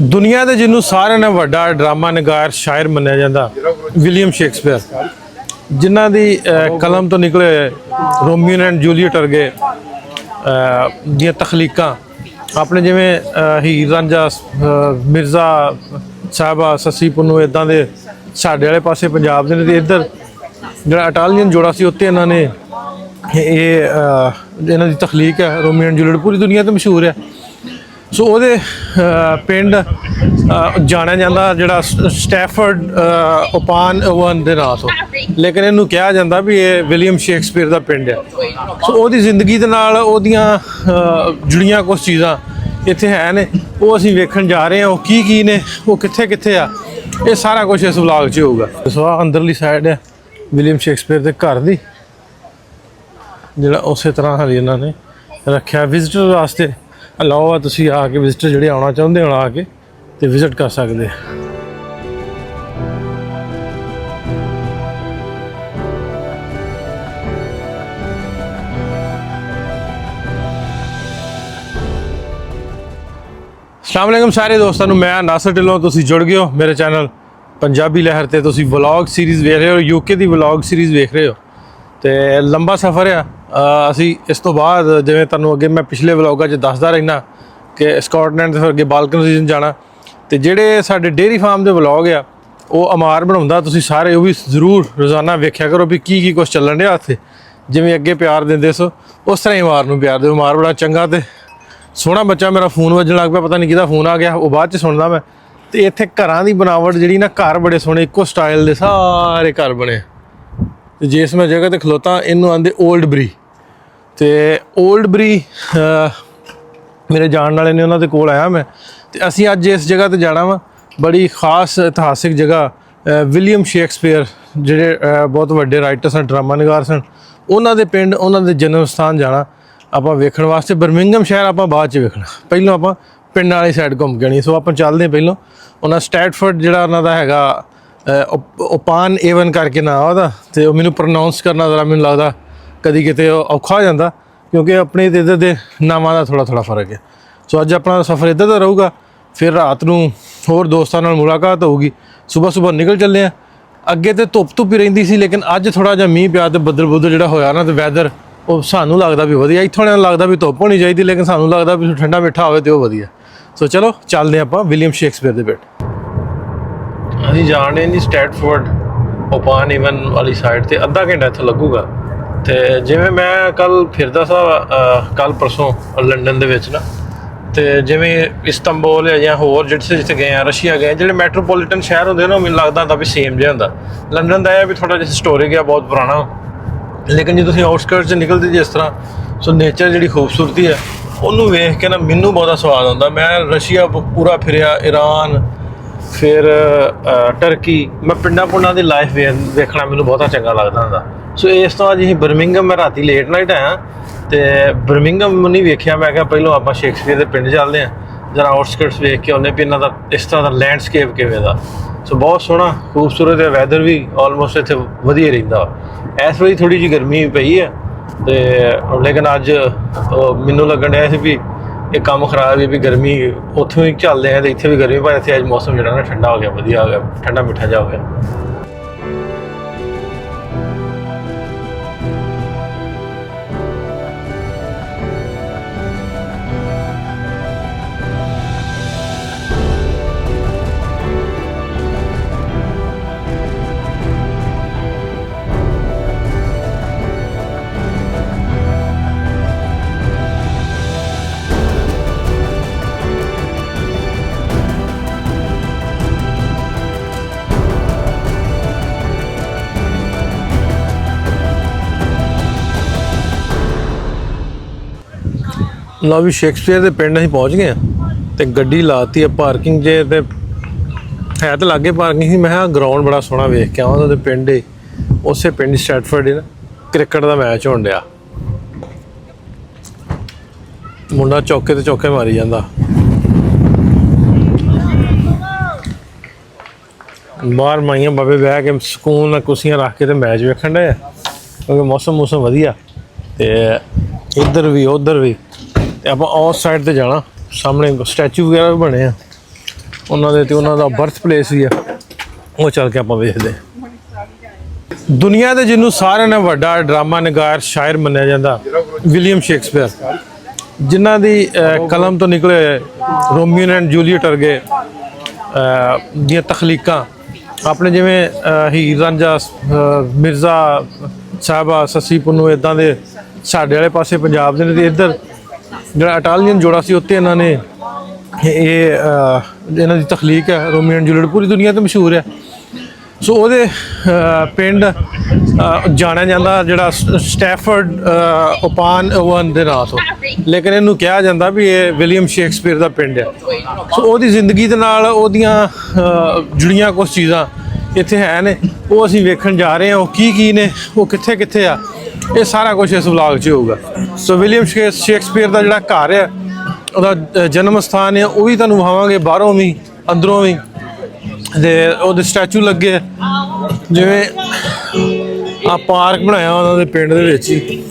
ਦੁਨੀਆ ਦੇ ਜਿਹਨੂੰ ਸਾਰਿਆਂ ਨਾਲੋਂ ਵੱਡਾ ਡਰਾਮਾ ਨਿਗਾਰ ਸ਼ਾਇਰ ਮੰਨਿਆ ਜਾਂਦਾ ਵਿਲੀਅਮ ਸ਼ੇਕਸਪੀਅਰ, ਜਿਨ੍ਹਾਂ ਦੀ ਕਲਮ ਤੋਂ ਨਿਕਲੇ ਹੋਏ ਰੋਮੀਓ ਐਂਡ ਜੂਲੀਅਟ ਵਰਗੇ ਦੀਆਂ ਤਖਲੀਕਾਂ ਆਪਣੇ ਜਿਵੇਂ ਹੀਰ ਰਾਂਝਾ, ਮਿਰਜ਼ਾ ਸਾਹਿਬਾ, ਸੱਸੀ ਪੁੰਨੂ, ਇੱਦਾਂ ਦੇ ਸਾਡੇ ਵਾਲੇ ਪਾਸੇ ਪੰਜਾਬ ਦੇ ਨੇ। ਅਤੇ ਇੱਧਰ ਜਿਹੜਾ ਇਟਾਲੀਅਨ ਜੋੜਾ ਸੀ ਉੱਥੇ ਇਹਨਾਂ ਨੇ ਇਹਨਾਂ ਦੀ ਤਖਲੀਕ ਹੈ ਰੋਮੀਓ ਐਂਡ ਜੂਲੀਅਟ, ਪੂਰੀ ਦੁਨੀਆ 'ਤੇ ਮਸ਼ਹੂਰ ਹੈ। ਸੋ ਉਹਦੇ ਪਿੰਡ ਜਾਣਿਆ ਜਾਂਦਾ ਜਿਹੜਾ ਸਟੈਫਰਡ ਉਪਾਨ ਓਵਨ ਦੇ ਨਾਂ ਤੋਂ, ਲੇਕਿਨ ਇਹਨੂੰ ਕਿਹਾ ਜਾਂਦਾ ਵੀ ਇਹ ਵਿਲੀਅਮ ਸ਼ੇਕਸਪੀਅਰ ਦਾ ਪਿੰਡ ਹੈ। ਸੋ ਉਹਦੀ ਜ਼ਿੰਦਗੀ ਦੇ ਨਾਲ ਉਹਦੀਆਂ ਜੁੜੀਆਂ ਕੁਛ ਚੀਜ਼ਾਂ ਇੱਥੇ ਹੈ ਨੇ, ਉਹ ਅਸੀਂ ਵੇਖਣ ਜਾ ਰਹੇ ਹਾਂ। ਉਹ ਕੀ ਨੇ, ਉਹ ਕਿੱਥੇ ਆ, ਇਹ ਸਾਰਾ ਕੁਝ ਇਸ ਵਲੌਗ 'ਚ ਹੋਊਗਾ। ਸੋ ਆਹ ਅੰਦਰਲੀ ਸਾਈਡ ਹੈ ਵਿਲੀਅਮ ਸ਼ੇਕਸਪੀਅਰ ਦੇ ਘਰ ਦੀ, ਜਿਹੜਾ ਉਸੇ ਤਰ੍ਹਾਂ ਹਾਲੇ ਇਹਨਾਂ ਨੇ ਰੱਖਿਆ ਵਿਜ਼ਿਟਰ ਵਾਸਤੇ। ਅਲਾਓ ਆ ਤੁਸੀਂ ਆ ਕੇ ਵਿਜ਼ਿਟਰ ਜਿਹੜੇ ਆਉਣਾ ਚਾਹੁੰਦੇ ਹੋ ਆ ਕੇ ਤੇ ਵਿਜ਼ਿਟ ਕਰ ਸਕਦੇ। अस्सलाम वालेकुम सारे दोस्तों, मैं नासर ढिल्लों, तुसी जुड़ गए हो मेरे चैनल पंजाबी लहर ते। तुसी व्लॉग सीरीज़ वेख रहे हो, यूके की व्लॉग सीरीज़ वेख रहे हो। तो लंबा सफ़र है। असी इस तो बाद जिवें तुहानूं अगे मैं पिछले व्लॉगां 'च दसदा रहना कि स्कॉटलैंड ते फिर अगे बाल्कन सीजन जाना। तो जिहड़े साडे डेयरी फार्म के व्लॉग आ वो अमार बनाउंदा, तुसी सारे वो भी जरूर रोज़ाना वेख्या करो भी की कुछ चलन रहा उत्थे। जिवें अगे प्यार दिंदे सो उस तरह ही अमार नूं प्यार दिओ। अमार बड़ा चंगा ते सोहना बच्चा। मेरा फोन वजन लग पिया, पता नहीं किहदा फोन आ गया, वो बाद च सुनदा मैं। तो इत्थे घरां दी बनावट जिहड़ी ना, घर बड़े सोहने इक्को स्टाइल दे सारे घर बने। तो जिस मैं जगह ते खलोता इनू आंदे ओल्ड बरी। तो ओल्ड बरी मेरे जान वाले ने उन्होंने कोल आया मैं। तो असी अज इस जगह ते जाना वा, बड़ी खास इतिहासिक जगह। विलीयम शेक्सपीयर जिहड़े बहुत वड्डे राइटर सन, ड्रामा निगार सन, उन्हां दे पिंड, उन्हां दे जन्म स्थान जाना ਆਪਾਂ ਵੇਖਣ ਵਾਸਤੇ। ਬਰਮਿੰਗਮ ਸ਼ਹਿਰ ਆਪਾਂ ਬਾਅਦ 'ਚ ਵੇਖਣਾ, ਪਹਿਲਾਂ ਆਪਾਂ ਪਿੰਡ ਵਾਲੀ ਸਾਈਡ ਘੁੰਮ ਕੇ ਆਉਣੀ। ਸੋ ਆਪਾਂ ਚੱਲਦੇ ਹਾਂ ਪਹਿਲਾਂ ਉਹਨਾਂ ਸਟੈਟਫੋਰਡ ਜਿਹੜਾ ਉਹਨਾਂ ਦਾ ਹੈਗਾ ਓਪਾਨ ਏਵਨ ਕਰਕੇ ਨਾਂ ਉਹਦਾ, ਅਤੇ ਉਹ ਮੈਨੂੰ ਪ੍ਰੋਨਾਊਂਸ ਕਰਨਾ ਜ਼ਰਾ ਮੈਨੂੰ ਲੱਗਦਾ ਕਦੀ ਕਿਤੇ ਔਖਾ ਹੋ ਜਾਂਦਾ, ਕਿਉਂਕਿ ਆਪਣੇ ਤੇ ਇੱਧਰ ਦੇ ਨਾਮਾਂ ਦਾ ਥੋੜ੍ਹਾ ਫਰਕ ਹੈ। ਸੋ ਅੱਜ ਆਪਣਾ ਸਫ਼ਰ ਇੱਧਰ ਦਾ ਰਹੂਗਾ, ਫਿਰ ਰਾਤ ਨੂੰ ਹੋਰ ਦੋਸਤਾਂ ਨਾਲ ਮੁਲਾਕਾਤ ਹੋਊਗੀ। ਸੁਬਾਹ ਨਿਕਲ ਚੱਲੇ ਹਾਂ। ਅੱਗੇ ਤਾਂ ਧੁੱਪ ਹੀ ਰਹਿੰਦੀ ਸੀ, ਲੇਕਿਨ ਅੱਜ ਥੋੜ੍ਹਾ ਜਿਹਾ ਮੀਂਹ ਪਿਆ ਅਤੇ ਬੱਦਲ ਜਿਹੜਾ ਹੋਇਆ ਨਾ, ਅਤੇ ਵੈਦਰ ਉਹ ਸਾਨੂੰ ਲੱਗਦਾ ਵੀ ਵਧੀਆ। ਇੱਥੋਂ ਵਾਲਿਆਂ ਨੂੰ ਲੱਗਦਾ ਵੀ ਧੁੱਪ ਹੋਣੀ ਚਾਹੀਦੀ, ਲੇਕਿਨ ਸਾਨੂੰ ਲੱਗਦਾ ਵੀ ਠੰਡਾ ਮਿੱਠਾ ਹੋਵੇ ਤੇ ਉਹ ਵਧੀਆ। ਸੋ ਚਲੋ ਚੱਲਦੇ ਆਪਾਂ ਵਿਲੀਅਮ ਸ਼ੇਕਸਪੀਅਰ ਦੇ ਪਿੰਡ। ਅਸੀਂ ਜਾਣ ਰਹੇ ਜੀ ਸਟੈਟਫੋਰਡ ਓਪਾਨ ਏਵਨ ਵਾਲੀ ਸਾਈਡ 'ਤੇ। ਅੱਧਾ ਘੰਟਾ ਇੱਥੋਂ ਲੱਗੂਗਾ। ਅਤੇ ਜਿਵੇਂ ਮੈਂ ਕੱਲ੍ਹ ਫਿਰਦਾ ਸਾਂ ਕੱਲ੍ਹ ਪਰਸੋਂ ਲੰਡਨ ਦੇ ਵਿੱਚ ਨਾ, ਅਤੇ ਜਿਵੇਂ ਇਸਤੰਬੁਲ ਹੈ ਜਾਂ ਹੋਰ ਜਿੱਥੇ ਗਏ ਆ, ਰਸ਼ੀਆ ਗਏ, ਜਿਹੜੇ ਮੈਟਰੋਪੋਲੀਟਨ ਸ਼ਹਿਰ ਹੁੰਦੇ ਨਾ, ਉਹ ਮੈਨੂੰ ਲੱਗਦਾ ਵੀ ਸੇਮ ਜਿਹਾ ਹੁੰਦਾ। ਲੰਡਨ ਦਾ ਇਹ ਵੀ ਥੋੜ੍ਹਾ ਜਿਹਾ ਹਿਸਟੋਰਿਕ ਆ, ਬਹੁਤ ਪੁਰਾਣਾ। ਲੇਕਿਨ ਜੇ ਤੁਸੀਂ ਆਊਟਸਕਰਟ 'ਚ ਨਿਕਲਦੇ ਜਿਸ ਤਰ੍ਹਾਂ, ਸੋ ਨੇਚਰ ਜਿਹੜੀ ਖੂਬਸੂਰਤੀ ਹੈ ਉਹਨੂੰ ਵੇਖ ਕੇ ਨਾ ਮੈਨੂੰ ਬਹੁਤਾ ਸਵਾਦ ਆਉਂਦਾ। ਮੈਂ ਰਸ਼ੀਆ ਪੂਰਾ ਫਿਰਿਆ, ਈਰਾਨ, ਫਿਰ ਟਰਕੀ। ਮੈਂ ਪਿੰਡਾਂ ਦੀ ਲਾਈਫ ਵੇਖਣਾ ਮੈਨੂੰ ਬਹੁਤਾ ਚੰਗਾ ਲੱਗਦਾ ਹੁੰਦਾ। ਸੋ ਇਸ ਤੋਂ ਅੱਜ ਅਸੀਂ ਬਰਮਿੰਗਮ, ਮੈਂ ਰਾਤੀ ਲੇਟ ਨਾਈਟ ਆਇਆ ਅਤੇ ਬਰਮਿੰਗਮ ਨਹੀਂ ਵੇਖਿਆ। ਮੈਂ ਕਿਹਾ ਪਹਿਲਾਂ ਆਪਾਂ ਸ਼ੇਕਸਪੀਅਰ ਦੇ ਪਿੰਡ ਚੱਲਦੇ ਹਾਂ, ਜਰਾ ਆਊਟਸਕਰਟਸ ਵੇਖ ਕੇ ਆਉਂਦੇ ਵੀ ਇਹਨਾਂ ਦਾ ਇਸ ਤਰ੍ਹਾਂ ਦਾ ਲੈਂਡਸਕੇਪ ਕਿਵੇਂ ਦਾ। ਸੋ ਬਹੁਤ ਸੋਹਣਾ ਖੂਬਸੂਰਤ ਹੈ, ਵੈਦਰ ਵੀ ਆਲਮੋਸਟ ਇੱਥੇ ਵਧੀਆ ਰਹਿੰਦਾ। ਇਸ ਵੇਲੇ ਥੋੜ੍ਹੀ ਜਿਹੀ ਗਰਮੀ ਪਈ ਹੈ, ਅਤੇ ਲੇਕਿਨ ਅੱਜ ਮੈਨੂੰ ਲੱਗਣ ਡਿਆ ਸੀ ਵੀ ਇਹ ਕੰਮ ਖਰਾਬ ਹੈ ਵੀ ਗਰਮੀ ਉੱਥੋਂ ਹੀ ਚੱਲਦੇ ਆ ਅਤੇ ਇੱਥੇ ਵੀ ਗਰਮੀ, ਪਰ ਇੱਥੇ ਅੱਜ ਮੌਸਮ ਜਿਹੜਾ ਨਾ ਠੰਡਾ ਹੋ ਗਿਆ, ਵਧੀਆ ਹੋ ਗਿਆ, ਠੰਡਾ ਮਿੱਠਾ ਜਿਹਾ ਹੋ ਗਿਆ। ਲਓ ਵੀ ਸ਼ੇਕਸਪੀਅਰ ਦੇ ਪਿੰਡ ਅਸੀਂ ਪਹੁੰਚ ਗਏ ਹਾਂ, ਅਤੇ ਗੱਡੀ ਲਾਤੀ ਆ ਪਾਰਕਿੰਗ 'ਚ। ਅਤੇ ਹੈ ਤਾਂ ਲਾਗੇ ਪਾਰਕਿੰਗ ਸੀ। ਮੈਂ ਕਿਹਾ ਗਰਾਊਂਡ ਬੜਾ ਸੋਹਣਾ ਵੇਖ ਕੇ ਆਵਾਂ। ਉਹਦੇ ਪਿੰਡ ਉਸੇ ਪਿੰਡ ਸਟੈਟਫੋਰਡ ਨਾ ਕ੍ਰਿਕਟ ਦਾ ਮੈਚ ਹੋਣ ਡਿਆ। ਮੁੰਡਾ ਚੌਕੇ ਤੇ ਚੌਕੇ ਮਾਰੀ ਜਾਂਦਾ। ਬਾਹਰ ਮਾਈਆਂ ਬਾਬੇ ਬਹਿ ਕੇ ਸਕੂਨ ਨਾਲ ਕੁਰਸੀਆਂ ਰੱਖ ਕੇ ਤੇ ਮੈਚ ਵੇਖਣ ਡਏ ਆ, ਕਿਉਂਕਿ ਮੌਸਮ ਵਧੀਆ। ਅਤੇ ਇੱਧਰ ਵੀ ਉੱਧਰ ਵੀ। ਤੇ ਆਪਾਂ ਉਸ ਸਾਈਡ 'ਤੇ ਜਾਣਾ, ਸਾਹਮਣੇ ਸਟੈਚੂ ਵਗੈਰਾ ਵੀ ਬਣੇ ਆ। ਉਹਨਾਂ ਦੇ ਤੇ ਉਹਨਾਂ ਦਾ ਬਰਥ ਪਲੇਸ ਵੀ ਆ, ਉਹ ਚੱਲ ਕੇ ਆਪਾਂ ਵੇਖਦੇ। ਦੁਨੀਆ ਦੇ ਜਿਹਨੂੰ ਸਾਰਿਆਂ ਨਾਲੋਂ ਵੱਡਾ ਡਰਾਮਾ ਨਿਗਾਰ ਸ਼ਾਇਰ ਮੰਨਿਆ ਜਾਂਦਾ ਵਿਲੀਅਮ ਸ਼ੇਕਸਪੀਅਰ, ਜਿਨ੍ਹਾਂ ਦੀ ਕਲਮ ਤੋਂ ਨਿਕਲੇ ਹੋਏ ਰੋਮੀਓ ਐਂਡ ਜੂਲੀਅਟ ਵਰਗੇ ਦੀਆਂ ਤਖਲੀਕਾਂ, ਆਪਣੇ ਜਿਵੇਂ ਹੀਰ ਰਾਂਝਾ, ਮਿਰਜ਼ਾ ਸਾਹਿਬਾ, ਸੱਸੀ ਪੁੰਨੂ, ਇੱਦਾਂ ਦੇ ਸਾਡੇ ਵਾਲੇ ਪਾਸੇ ਪੰਜਾਬ ਦੇ ਨੇ, ਤੇ ਇੱਧਰ ਜਿਹੜਾ ਇਟਾਲੀਅਨ ਜੋੜਾ ਸੀ ਉੱਤੇ ਇਹਨਾਂ ਨੇ ਇਹਨਾਂ ਦੀ ਤਖਲੀਕ ਹੈ ਰੋਮੀਓ ਐਂਡ ਜੂਲੀਅਟ, ਪੂਰੀ ਦੁਨੀਆ 'ਤੇ ਮਸ਼ਹੂਰ ਹੈ। ਸੋ ਉਹਦੇ ਪਿੰਡ ਜਾਣਿਆ ਜਾਂਦਾ ਜਿਹੜਾ ਸਟੈਫਰਡ ਉਪਾਨ ਓਵਨ ਦੇ ਨਾਂ ਤੋਂ, ਲੇਕਿਨ ਇਹਨੂੰ ਕਿਹਾ ਜਾਂਦਾ ਵੀ ਇਹ ਵਿਲੀਅਮ ਸ਼ੇਕਸਪੀਅਰ ਦਾ ਪਿੰਡ ਹੈ। ਸੋ ਉਹਦੀ ਜ਼ਿੰਦਗੀ ਦੇ ਨਾਲ ਉਹਦੀਆਂ ਜੁੜੀਆਂ ਕੁਝ ਚੀਜ਼ਾਂ ਇੱਥੇ ਹੈ ਨੇ, ਉਹ ਅਸੀਂ ਵੇਖਣ ਜਾ ਰਹੇ ਹਾਂ। ਉਹ ਕੀ ਨੇ, ਉਹ ਕਿੱਥੇ ਕਿੱਥੇ ਆ, ਇਹ ਸਾਰਾ ਕੁਝ ਇਸ ਵਲੌਗ 'ਚ ਹੋਊਗਾ। ਸੋ ਵਿਲੀਅਮ ਸ਼ੇਕਸਪੀਅਰ ਦਾ ਜਿਹੜਾ ਘਰ ਹੈ, ਉਹਦਾ ਜਨਮ ਸਥਾਨ ਹੈ, ਉਹ ਵੀ ਤੁਹਾਨੂੰ ਵਿਖਾਵਾਂਗੇ, ਬਾਹਰੋਂ ਵੀ ਅੰਦਰੋਂ ਵੀ। ਤੇ ਉਹਦੇ ਸਟੈਚੂ ਲੱਗੇ, ਜਿਵੇਂ ਆ ਪਾਰਕ ਬਣਾਇਆ ਉਹਨਾਂ ਦੇ ਪਿੰਡ ਦੇ ਵਿੱਚ ਹੀ।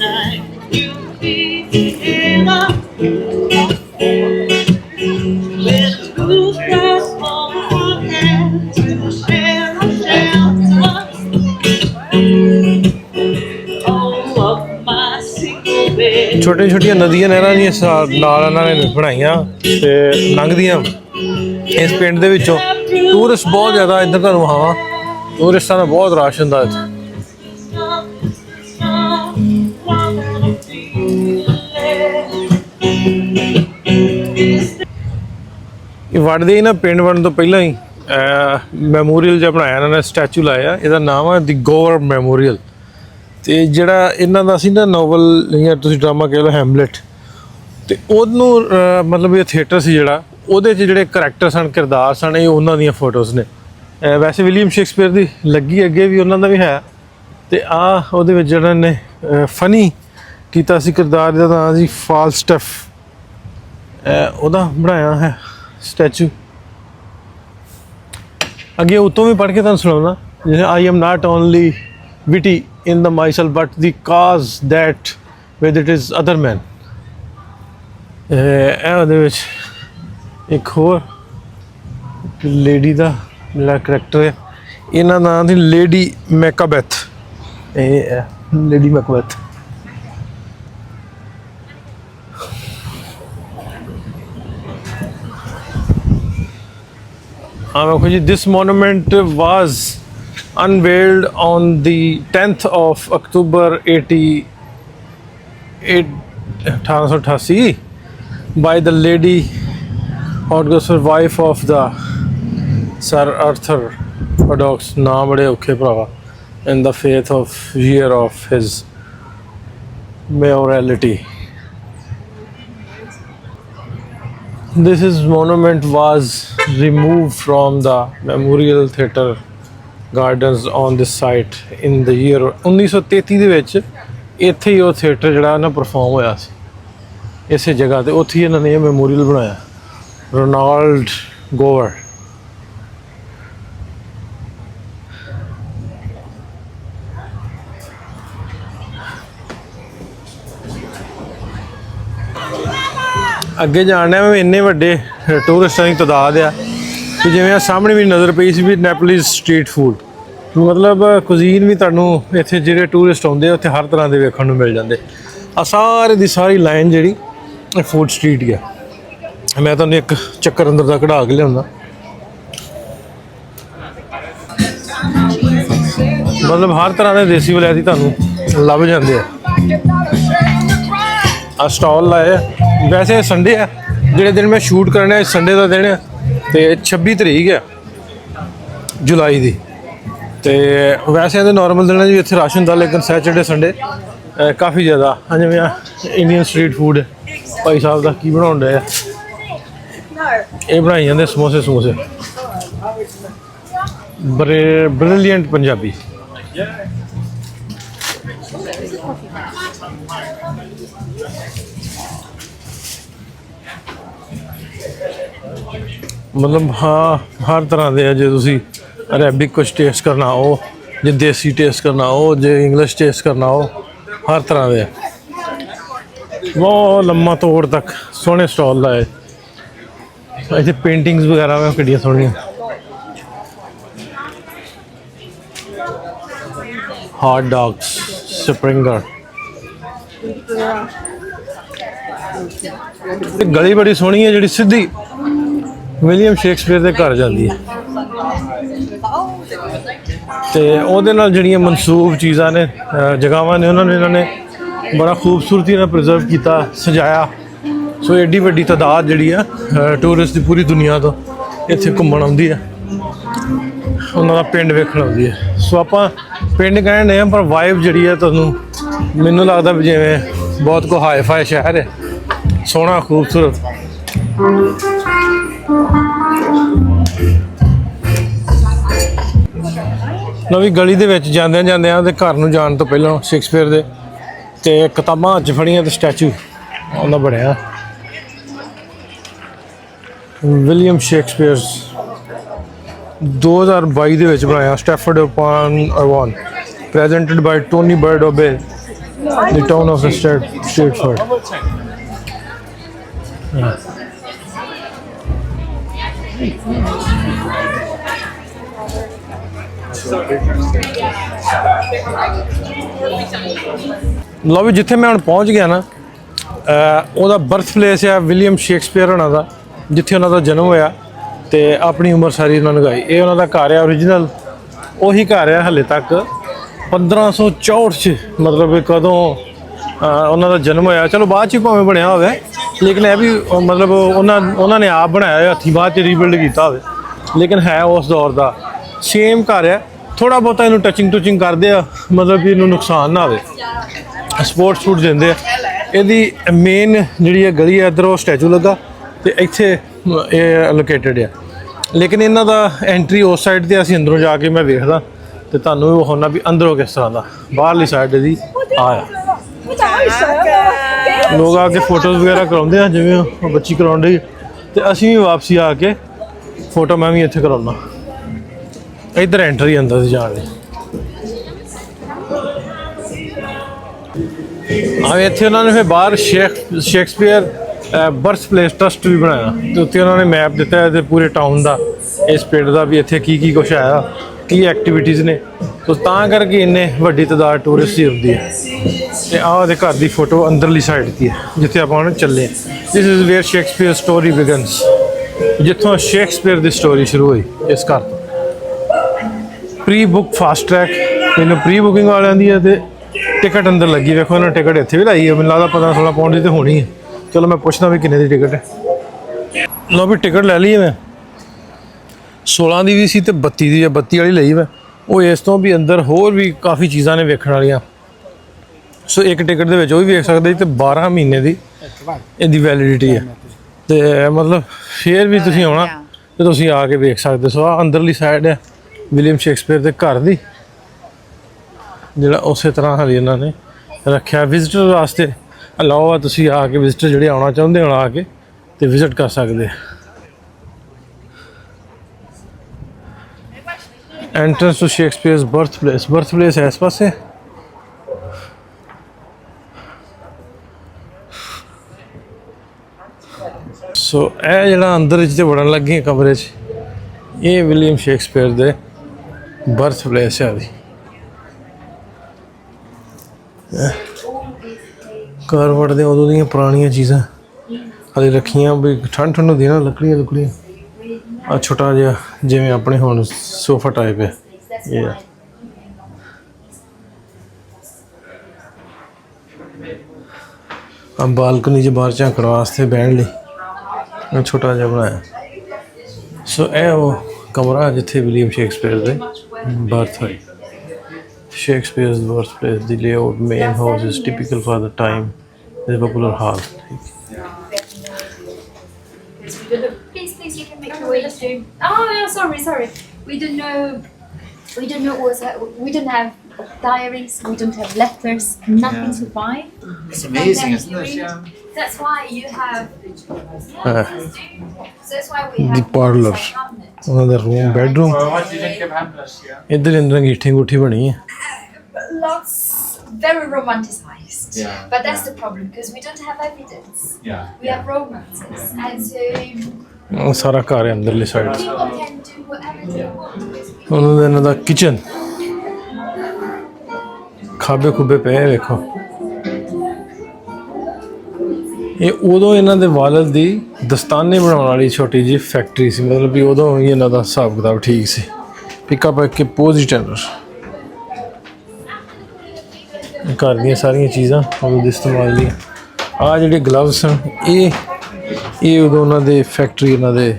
ਛੋਟੀਆਂ ਛੋਟੀਆਂ ਨਦੀਆਂ ਨਹਿਰਾਂ ਦੀਆਂ ਨਾਲ ਇਹਨਾਂ ਨੇ ਬਣਾਈਆਂ ਤੇ ਲੰਘਦੀਆਂ ਇਸ ਪਿੰਡ ਦੇ ਵਿੱਚੋਂ। ਟੂਰਿਸਟ ਬਹੁਤ ਜ਼ਿਆਦਾ ਇੱਧਰ, ਤੁਹਾਨੂੰ ਵਿਖਾਵਾਂ, ਟੂਰਿਸਟਾਂ ਦਾ ਬਹੁਤ ਰਸ਼ ਹੁੰਦਾ ਇੱਥੇ। ਇਹ ਵੜਦੇ ਹੀ ਨਾ, ਪਿੰਡ ਵੜਨ ਤੋਂ ਪਹਿਲਾਂ ਹੀ ਮੈਮੋਰੀਅਲ ਜਿਹਾ ਬਣਾਇਆ ਇਹਨਾਂ ਨੇ, ਸਟੈਚੂ ਲਾਇਆ, ਇਹਦਾ ਨਾਮ ਹੈ ਦੀ ਗੋਵਰ ਮੈਮੋਰੀਅਲ। ਤੇ ਜਿਹੜਾ ਇਹਨਾਂ ਦਾ ਸੀ ਨਾ ਨੋਵਲ ਜਾਂ ਤੁਸੀਂ ਡਰਾਮਾ ਕਹਿ ਲਓ ਹੈਮਲੇਟ, ਤੇ ਉਹਨੂੰ ਮਤਲਬ ਇਹ ਥੀਏਟਰ ਸੀ ਜਿਹੜਾ, ਉਹਦੇ 'ਚ ਜਿਹੜੇ ਕਰੈਕਟਰ ਸਨ, ਕਿਰਦਾਰ ਸਨ, ਇਹ ਉਹਨਾਂ ਦੀਆਂ ਫੋਟੋਜ਼ ਨੇ। ਵੈਸੇ ਵਿਲੀਅਮ ਸ਼ੇਕਸਪੀਅਰ ਦੀ ਲੱਗੀ ਅੱਗੇ ਵੀ ਉਹਨਾਂ ਦਾ ਵੀ ਹੈ, ਤੇ ਆ ਉਹਦੇ ਵਿੱਚ ਜਿਹੜਾ ਨੇ ਫਨੀ ਕੀਤਾ ਸੀ ਕਿਰਦਾਰ ਦਾ ਨਾਂ ਜੀ ਫਾਲਸਟਫ, ਉਹਦਾ ਬਣਾਇਆ ਹੈ ਸਟੈਚੂ। ਅੱਗੇ ਉਤੋਂ ਵੀ ਪੜ੍ਹ ਕੇ ਤੁਹਾਨੂੰ ਸੁਣਾਉਣਾ, ਜਿਵੇਂ I am not only witty in the myself but the cause that with it is other men। ਉਹਦੇ ਵਿੱਚ ਇੱਕ ਹੋਰ ਲੇਡੀ ਦਾ ਜਿਹੜਾ ਕਰੈਕਟਰ ਹੈ, ਇਹਨਾਂ ਦਾ ਦੀ ਲੇਡੀ ਮੈਕਾਬੈਥ, ਇਹ ਲੇਡੀ ਮੈਕਾਬੈਥ। ਹਾਂ ਵੇਖੋ ਜੀ, this monument was unveiled on the 10th of October 1888 by the Lady Hodgson, wife of the Sir Arthur Purdock's, naam bade okhe brava, in the faith of year of his mayoralty. This monument was removed from the Memorial Theatre gardens on this site in the year 1933 ਦੇ ਵਿੱਚ। ਇੱਥੇ ਹੀ ਉਹ theatre ਜਿਹੜਾ ਨਾ perform ਹੋਇਆ ਸੀ, ਇਸੇ ਜਗ੍ਹਾ 'ਤੇ। ਉੱਥੇ ਹੀ ਇਹਨਾਂ ਨੇ ਇਹ ਮੈਮੋਰੀਅਲ ਬਣਾਇਆ, ਰੋਨਾਲਡ ਗੋਵਰ। ਅੱਗੇ ਜਾਣਿਆ ਮੈਂ, ਇੰਨੇ ਵੱਡੇ ਟੂਰਿਸਟਾਂ ਦੀ ਤਾਦਾਦ ਆ ਕਿ ਜਿਵੇਂ ਆ ਸਾਹਮਣੇ ਵੀ ਨਜ਼ਰ ਪਈ ਸੀ ਵੀ ਨੈਪੋਲਿਸ ਸਟਰੀਟ ਫੂਡ, ਮਤਲਬ ਕੁਜ਼ੀਨ ਵੀ ਤੁਹਾਨੂੰ ਇੱਥੇ ਜਿਹੜੇ ਟੂਰਿਸਟ ਆਉਂਦੇ ਆ ਉੱਥੇ ਹਰ ਤਰ੍ਹਾਂ ਦੇ ਵੇਖਣ ਨੂੰ ਮਿਲ ਜਾਂਦੇ। ਆ ਸਾਰੀ ਦੀ ਸਾਰੀ ਲਾਈਨ ਜਿਹੜੀ ਇਹ ਫੂਡ ਸਟਰੀਟ ਹੀ ਆ। ਮੈਂ ਤੁਹਾਨੂੰ ਇੱਕ ਚੱਕਰ ਅੰਦਰ ਦਾ ਕਢਾ ਕੇ ਲਿਆਉਂਦਾ, ਮਤਲਬ ਹਰ ਤਰ੍ਹਾਂ ਦੇ ਦੇਸੀ ਵਲੈਤੀ ਤੁਹਾਨੂੰ ਲੱਭ ਜਾਂਦੇ ਆ। ਆ ਸਟਾਲ ਲਾਏ ਆ, ਵੈਸੇ ਸੰਡੇ ਆ, ਜਿਹੜੇ ਦਿਨ ਮੈਂ ਸ਼ੂਟ ਕਰਨਾ ਸੰਡੇ ਦਾ ਦਿਨ ਆ, ਤੇ 26 ਤਰੀਕ ਹੈ ਜੁਲਾਈ ਦੀ। ਤੇ ਵੈਸੇ ਤਾਂ ਨਾਰਮਲ ਦਿਨਾਂ 'ਚ ਵੀ ਇੱਥੇ ਰਸ਼ ਹੁੰਦਾ, ਲੇਕਿਨ ਸੈਚਰਡੇ ਸੰਡੇ ਕਾਫੀ ਜ਼ਿਆਦਾ। ਜਿਵੇਂ ਆ Indian street food Bhai Sahib ਦਾ ਕੀ ਬਣਾਉਣ ਡਿਆ, ਇਹ ਬਣਾਈ ਜਾਂਦੇ ਸਮੋਸੇ ਬ੍ਰਿਲੀਅੰਟ ਪੰਜਾਬੀ। ਮਤਲਬ ਹਾਂ ਹਰ ਤਰ੍ਹਾਂ ਦੇ ਆ, ਜੇ ਤੁਸੀਂ ਅਰੇਬਿਕ ਕੁਛ ਟੇਸਟ ਕਰਨਾ ਉਹ, ਜੇ ਦੇਸੀ ਟੇਸਟ ਕਰਨਾ ਉਹ, ਜੇ ਇੰਗਲਿਸ਼ ਟੇਸਟ ਕਰਨਾ ਉਹ, ਹਰ ਤਰ੍ਹਾਂ ਦੇ। ਬਹੁਤ ਲੰਮਾ ਤੋੜ ਤੱਕ ਸੋਹਣੇ ਸਟਾਲ ਲਾਏ। ਇੱਥੇ ਪੇਂਟਿੰਗਸ ਵਗੈਰਾ ਵਾ ਕਿੱਡੀਆਂ ਸੋਹਣੀਆਂ। ਹੌਟ ਡੌਗਸ, ਸਪਰਿੰਗਰ। ਇਹ ਗਲੀ ਬੜੀ ਸੋਹਣੀ ਹੈ ਜਿਹੜੀ ਸਿੱਧੀ ਵਿਲੀਅਮ ਸ਼ੇਕਸਪੀਅਰ ਦੇ ਘਰ ਜਾਂਦੀ ਹੈ ਤੇ ਉਹਦੇ ਨਾਲ ਜਿਹੜੀਆਂ ਮਨਸੂਬ ਚੀਜ਼ਾਂ ਨੇ, ਜਗ੍ਹਾਵਾਂ ਨੇ, ਉਹਨਾਂ ਨੂੰ ਇਹਨਾਂ ਨੇ ਬੜਾ ਖੂਬਸੂਰਤੀ ਨਾਲ ਪ੍ਰੀਜ਼ਰਵ ਕੀਤਾ, ਸਜਾਇਆ। ਸੋ ਐਡੀ ਵੱਡੀ ਤਾਦਾਦ ਜਿਹੜੀ ਆ ਟੂਰਿਸਟ ਦੀ ਪੂਰੀ ਦੁਨੀਆ ਤੋਂ ਇੱਥੇ ਘੁੰਮਣ ਆਉਂਦੀ ਹੈ, ਉਹਨਾਂ ਦਾ ਪਿੰਡ ਵੇਖਣ ਆਉਂਦੀ ਹੈ। ਸੋ ਆਪਾਂ ਪਿੰਡ ਕਹਿਣ ਡਏ ਹਾਂ ਪਰ ਵਾਈਬ ਜਿਹੜੀ ਹੈ ਤੁਹਾਨੂੰ, ਮੈਨੂੰ ਲੱਗਦਾ ਵੀ ਜਿਵੇਂ ਬਹੁਤ ਕੋ ਹਾਈ ਫਾਈ ਸ਼ਹਿਰ ਹੈ, ਸੋਹਣਾ ਖੂਬਸੂਰਤ। ਨਵੀਂ ਗਲੀ ਦੇ ਵਿੱਚ ਜਾਂਦਿਆਂ ਉਹਦੇ ਘਰ ਨੂੰ ਜਾਣ ਤੋਂ ਪਹਿਲਾਂ ਸ਼ੇਕਸਪੀਅਰ ਦੇ ਤੇ ਕਿਤਾਬਾਂ ਹੱਥ 'ਚ ਫੜੀਆਂ ਤੇ ਸਟੈਚੂ ਉਹਦਾ ਬਣਿਆ ਵਿਲੀਅਮ ਸ਼ੇਕਸਪੀਅਰਸ 2022 ਦੇ ਵਿੱਚ ਬਣਾਇਆ, Stratford upon Avon, presented by Tony Bird OBE, the town of Stratford. ਲਓ ਵੀ ਜਿੱਥੇ ਮੈਂ ਹੁਣ ਪਹੁੰਚ ਗਿਆ ਨਾ, ਉਹਦਾ ਬਰਥ ਪਲੇਸ ਹੈ ਵਿਲੀਅਮ ਸ਼ੇਕਸਪੀਅਰ ਹੋਣਾ ਦਾ, ਜਿੱਥੇ ਉਹਨਾਂ ਦਾ ਜਨਮ ਹੋਇਆ ਤੇ ਆਪਣੀ ਉਮਰ ਸਾਰੀ ਉਹਨਾਂ ਲਗਾਈ। ਇਹ ਉਹਨਾਂ ਦਾ ਘਰ ਹੈ ਓਰੀਜਨਲ, ਉਹੀ ਘਰ ਹੈ ਹਲੇ ਤੱਕ 1564 'ਚ, ਮਤਲਬ ਕਦੋਂ ਉਹਨਾਂ ਦਾ ਜਨਮ ਹੋਇਆ। ਚਲੋ ਬਾਅਦ 'ਚ ਭਾਵੇਂ ਬਣਿਆ ਹੋਵੇ, ਲੇਕਿਨ ਇਹ ਵੀ ਮਤਲਬ ਉਹਨਾਂ ਨੇ ਆਪ ਬਣਾਇਆ, ਹੱਥੀਂ ਬਾਅਦ 'ਚ ਰੀਬਿਲਡ ਕੀਤਾ ਹੋਵੇ, ਲੇਕਿਨ ਹੈ ਉਸ ਦੌਰ ਦਾ ਸੇਮ ਘਰ ਹੈ। ਥੋੜ੍ਹਾ ਬਹੁਤਾ ਇਹਨੂੰ ਟੂਚਿੰਗ ਕਰਦੇ ਆ, ਮਤਲਬ ਕਿ ਇਹਨੂੰ ਨੁਕਸਾਨ ਨਾ ਹੋਵੇ, ਸਪੋਰਟ ਸੂਟ ਦਿੰਦੇ ਆ। ਇਹਦੀ ਮੇਨ ਜਿਹੜੀ ਹੈ ਗਲੀ ਹੈ, ਇੱਧਰ ਉਹ ਸਟੈਚੂ ਲੱਗਾ ਤੇ ਇੱਥੇ ਇਹ ਲੋਕੇਟਡ ਆ, ਲੇਕਿਨ ਇਹਨਾਂ ਦਾ ਐਂਟਰੀ ਉਸ ਸਾਈਡ ਤੇ, ਅਸੀਂ ਅੰਦਰੋਂ ਜਾ ਕੇ ਮੈਂ ਵੇਖਦਾ ਤੇ ਤੁਹਾਨੂੰ ਵੀ ਵਿਖਾਉਣਾ ਵੀ ਅੰਦਰੋਂ ਕਿਸ ਤਰ੍ਹਾਂ ਦਾ। ਬਾਹਰਲੀ ਸਾਈਡ ਦੀ ਆ ਲੋਕ ਆ ਕੇ ਫੋਟੋਜ਼ ਵਗੈਰਾ ਕਰਾਉਂਦੇ ਆ, ਜਿਵੇਂ ਉਹ ਬੱਚੀ ਕਰਾਉਣ ਡਈ, ਤੇ ਅਸੀਂ ਵੀ ਵਾਪਸੀ ਆ ਕੇ ਫੋਟੋ ਮੈਂ ਵੀ ਇੱਥੇ ਕਰਾਉਣਾ। ਇੱਧਰ ਐਂਟਰੀ ਅੰਦਰ ਦੀ ਜਾਣ ਲਈ ਆ। ਇੱਥੇ ਉਹਨਾਂ ਨੇ ਫਿਰ ਬਾਹਰ ਸ਼ੇਕਸਪੀਅਰ ਬਰਥ ਪਲੇਸ ਟਰਸਟ ਵੀ ਬਣਾਇਆ ਤੇ ਉੱਥੇ ਉਹਨਾਂ ਨੇ ਮੈਪ ਦਿੱਤਾ ਹੈ ਤੇ ਪੂਰੇ ਟਾਊਨ ਦਾ, ਇਸ ਪਿੰਡ ਦਾ ਵੀ ਇੱਥੇ ਕੀ ਕੁਛ ਆਇਆ, ਕੀ ਐਕਟੀਵਿਟੀਜ਼ ਨੇ। ਸੋ ਤਾਂ ਕਰਕੇ ਇੰਨੇ ਵੱਡੀ ਤਾਦਾਦ ਟੂਰਿਸਟ ਹੀ ਹੁੰਦੀ ਹੈ। ਤੇ ਆਹ ਉਹਦੇ ਘਰ ਦੀ ਫੋਟੋ ਅੰਦਰਲੀ ਸਾਈਡ ਦੀ ਹੈ ਜਿੱਥੇ ਆਪਾਂ ਹੁਣ ਚੱਲੇ। This is where Shakespeare story begins, ਜਿੱਥੋਂ ਸ਼ੇਕਸਪੀਅਰ ਦੀ ਸਟੋਰੀ ਸ਼ੁਰੂ ਹੋਈ ਇਸ ਘਰ ਤੋਂ। ਪ੍ਰੀ ਬੁੱਕ ਫਾਸਟ ਟਰੈਕ, ਮੈਨੂੰ ਪ੍ਰੀ ਬੁਕਿੰਗ ਵਾਲਿਆਂ ਦੀ ਹੈ ਤੇ ਟਿਕਟ ਅੰਦਰ ਲੱਗੀ। ਵੇਖੋ ਇਹਨਾਂ ਟਿਕਟ ਇੱਥੇ ਵੀ ਲਾਈ ਹੈ, ਮੈਨੂੰ ਲੱਗਦਾ 15-16 ਪਾਉਂਡ ਦੀ ਤਾਂ ਹੋਣੀ ਹੈ। ਚਲੋ ਮੈਂ ਪੁੱਛਦਾ ਵੀ ਕਿੰਨੇ ਦੀ ਟਿਕਟ ਹੈ। ਲਓ ਵੀ ਟਿਕਟ ਲੈ ਲਈ ਹੈ ਮੈਂ, 16 ਦੀ ਵੀ ਸੀ ਤੇ 32 ਦੀ, 32 ਵਾਲੀ ਲਈ ਮੈਂ। ਉਹ ਇਸ ਤੋਂ ਵੀ ਅੰਦਰ ਹੋਰ ਵੀ ਕਾਫੀ ਚੀਜ਼ਾਂ ਨੇ ਵੇਖਣ ਵਾਲੀਆਂ। ਸੋ ਇੱਕ ਟਿਕਟ ਦੇ ਵਿੱਚ ਉਹ ਵੀ ਵੇਖ ਸਕਦੇ ਤੇ 12 ਮਹੀਨੇ ਦੀ ਇਹਦੀ ਵੈਲਿਡਿਟੀ ਹੈ ਤੇ ਮਤਲਬ ਫਿਰ ਵੀ ਤੁਸੀਂ ਆਉਣਾ ਤੇ ਤੁਸੀਂ ਆ ਕੇ ਵੇਖ ਸਕਦੇ। ਸੋ ਆਹ ਅੰਦਰਲੀ ਸਾਈਡ ਹੈ ਵਿਲੀਅਮ ਸ਼ੇਕਸਪੀਅਰ ਦੇ ਘਰ ਦੀ, ਜਿਹੜਾ ਉਸੇ ਤਰ੍ਹਾਂ ਹਾਲੇ ਇਹਨਾਂ ਨੇ ਰੱਖਿਆ ਵਿਜ਼ਿਟਰ ਵਾਸਤੇ। ਅਲਾਓ ਆ ਤੁਸੀਂ ਆ ਕੇ, ਵਿਜ਼ਿਟਰ ਜਿਹੜੇ ਆਉਣਾ ਚਾਹੁੰਦੇ ਹੋਣ ਆ ਕੇ ਤੇ ਵਿਜ਼ਿਟ ਕਰ ਸਕਦੇ। ਐਂਟਰੈਂਸ ਟੂ ਸ਼ੇਕਸਪੀਅਰਸ ਬਰਥ ਪਲੇਸ ਹੈ ਇਸ ਪਾਸੇ। ਸੋ ਇਹ ਜਿਹੜਾ ਅੰਦਰ ਜਿੱਥੇ ਵੜਨ ਲੱਗੇ ਕਮਰੇ 'ਚ, ਇਹ ਵਿਲੀਅਮ ਸ਼ੇਕਸਪੀਅਰ ਦੇ ਬਰਥ ਪਲੇਸ ਹੈ। ਘਰ ਵੜਦੇ ਉਦੋਂ ਦੀਆਂ ਪੁਰਾਣੀਆਂ ਚੀਜ਼ਾਂ ਹਾਲੇ ਰੱਖੀਆਂ ਵੀ ਠੰਡ ਹੁੰਦੀ ਨਾ, ਲੱਕੜੀਆਂ ਆ ਛੋਟਾ ਜਿਹਾ ਜਿਵੇਂ ਆਪਣੇ ਹੁਣ ਸੋਫਾ ਟਾਈਪ ਹੈ ਇਹ। ਆ ਬਾਲਕਨੀ 'ਚ ਬਾਹਰ ਝਾਕਣ ਵਾਸਤੇ ਬਹਿਣ ਲਈ ਛੋਟਾ ਜਿਹਾ ਬਣਾਇਆ। ਸੋ ਇਹ ਉਹ ਕਮਰਾ ਜਿੱਥੇ ਵਿਲੀਅਮ ਸ਼ੇਕਸਪੀਅਰ ਦੇ ਬਰਥ ਹੋਈ। Shakespeare's birthplace, the layout, main house is typical for the time. It's a popular hall. Please, you can make your way to. Oh, yeah, sorry. We don't know what's that. We don't have diaries. We don't have letters. Nothing to write. It's amazing, isn't it? Yeah. That's why you have. So that's why we The have. parlor. Another room, bedroom. Well, what do you think of Hamlet? Yeah. ਇੱਧਰ ਅੰਦਰ ਅੰਗੀਠੀ ਬਣੀ ਹੈ। Lots very romanticized. Yeah, But that's yeah. the problem because we don't have evidence. Yeah. We have romances, and so ਉਹ ਸਾਰਾ ਘਰ ਹੈ ਅੰਦਰਲੀ side 'ਚ। People can do whatever they want with ਉਹਨਾਂ ਦਾ ਇਹਨਾਂ ਦਾ ਕਿਚਨ ਖਾਬੇ ਖੁੱਬੇ ਪਏ ਵੇਖੋ। ਇਹ ਉਦੋਂ ਇਹਨਾਂ ਦੇ ਵਾਲਦ ਦੀ ਦਸਤਾਨੇ ਬਣਾਉਣ ਵਾਲੀ ਛੋਟੀ ਜਿਹੀ ਫੈਕਟਰੀ ਸੀ, ਮਤਲਬ ਵੀ ਉਦੋਂ ਹੀ ਇਹਨਾਂ ਦਾ ਹਿਸਾਬ ਕਿਤਾਬ ਠੀਕ ਸੀ। ਪਿਕਾ ਪਾ ਕੇ ਪੋਜ਼ੀ ਟੈਨਰ ਘਰ ਦੀਆਂ ਸਾਰੀਆਂ ਚੀਜ਼ਾਂ ਉਦੋਂ ਦੇ ਇਸਤੇਮਾਲ ਦੀਆਂ। ਆਹ ਜਿਹੜੇ ਗਲਵਸ ਹਨ ਇਹ ਉਦੋਂ ਉਹਨਾਂ ਦੇ ਫੈਕਟਰੀ ਇਹਨਾਂ ਦੇ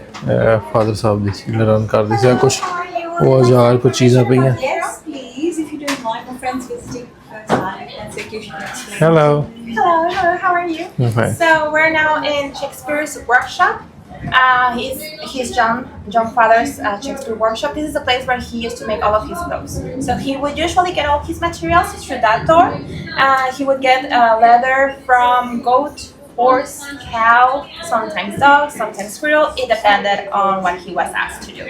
ਫਾਦਰ ਸਾਹਿਬ ਦੀ ਸੀ, ਰਨ ਕਰਦੇ ਸੀ। ਕੁਛ ਉਹ ਔਜ਼ਾਰ ਕੁਛ ਚੀਜ਼ਾਂ ਪਈਆਂ। Yes, please, if you don't mind, my friend's visiting first time. That's okay, she can explain. Hello. Hello, how are you? I'm fine. So we're now in Shakespeare's workshop. He's John Father's Shakespeare workshop. This is a place where he used to make all of his clothes. So he would usually get all his materials through that door. He would get leather from goat, horse, cow, sometimes dog, sometimes squirrel. It depended on what he was asked to do.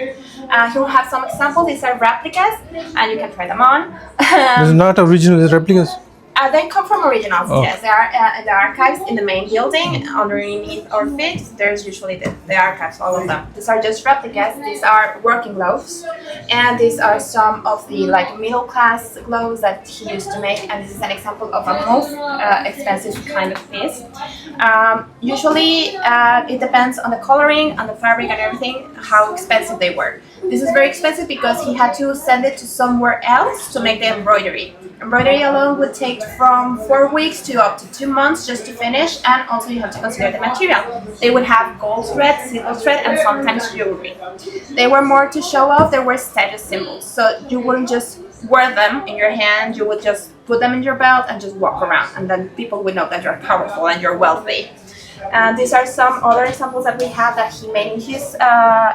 He will have some examples. These are replicas, and you can try them on. This is not original, it's replicas. They come from originals, Oh. yes. They are in the archives in the main building. Underneath our feet, there's usually the archives, all of them. These are just replicas. These are working gloves. And these are some of the middle class gloves that he used to make. And this is an example of a most expensive kind of piece. Usually, it depends on the coloring, on the fabric and everything, how expensive they were. This is very expensive because he had to send it to somewhere else to make the embroidery. Embroidery alone would take from 4 weeks to up to 2 months just to finish, and also you have to consider the material. They would have gold thread, silver thread, and sometimes jewelry. They were more to show off. There were status symbols, so you wouldn't just wear them in your hand. You would just put them in your belt and just walk around, and then people would know that you're powerful and you're wealthy. These are some other examples that we have that he made